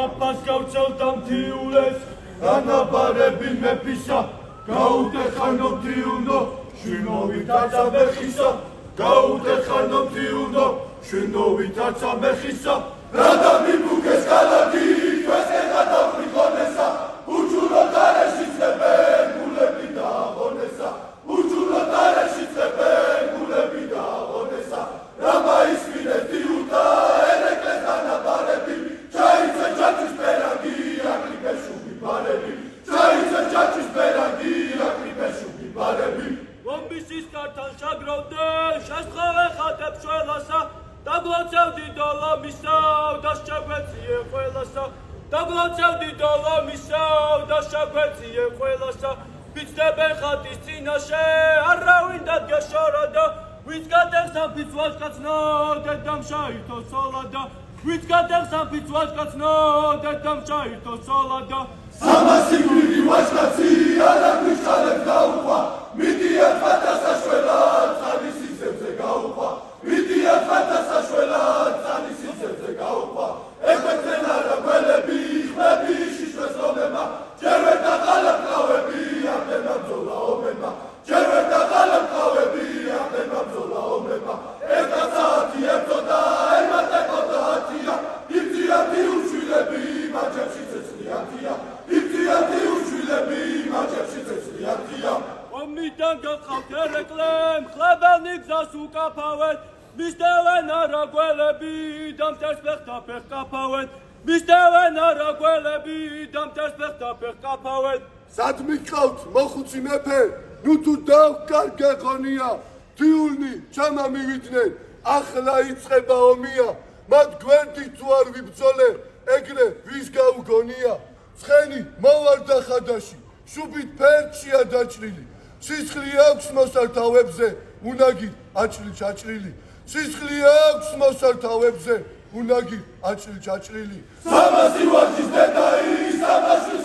Papa skautsel tamtiules, Anapare mepisa, Gaute Hanoptiuno, Shinovitata Mechisa, Gaute Hanoptiuno, Shinovitata Mechisa, Radami Bukes Kalaki, Quesenata Friconesa, Ujulo Taresitebe, Mulepida Honesa, Ujulo Taresitebe, Mulepida Honesa, Rama Ismine Tiuta, Erecletana Barebi, Chaitza Chatis Peragi, Agripeshubi Barebi, Chaitza Chatis Peragi, Agripeshubi Barebi. Bombisis kartan şagrovde, şaşkave xatep şuelasa, Daglocevdi dola misav, daşçabetsiye koylasa, Daglocevdi dola misav, daşçabetsiye koylasa, Bitste ben xatis cinaşe, arravindat yaşarada, Vitkatersan pitsvaşkatsno, dedam şahito solada, Vitkatersan pitsvaşkatsno, dedam şahito solada. Samasigri vaşkatsi, arakmıştalep gaupa, Midiyat fatasa şvelat, Zanisisebze gaupa, Midiyat fatasa şvelat, Zanisisebze gaupa, Ekbetrenara gwelebi, xmebi, şişveslomema, Cerveta qalep qavebi, აბდემა ბრძოლა ომება, Cerveta qalep qavebi, აბდემა ბრძოლა ომება, ეკაცათი ებწოდა, ემატეკოდა ათია, იბძიათი უშვილები, მაჯებში ცეცხლიათია, იბძიათი უშვილები, მაჯებში ცეცხლიათია. Omnidan gaqavt ereklem, xlevelni gzas ukapaved, Misdeven ara gwelebi, damters bexta pech kapaved, Misdeven ara gwelebi, damters bexta pech kapaved. Sad miqavt moxuci მეფე, ნუ თუ დავკარგე ღონია, თიულნი ჩამა მივიდნენ, ახლა იწყება ომია, მათ გვერდით თუ არ ვიბრძოლე, ეგრე ვის გაუგონია, ცხენი მოვარდა ხადაში, შუბით ფერჩია დაჭრილი, სისხლი აქვს მოსართავებზე, უნაგი აჭრილი ჩაჭრილი, სისხლი აქვს მოსართავებზე, უნაგი აჭრილი ჩაჭრილი. Სამასი ვარჯის დედაი, სამასი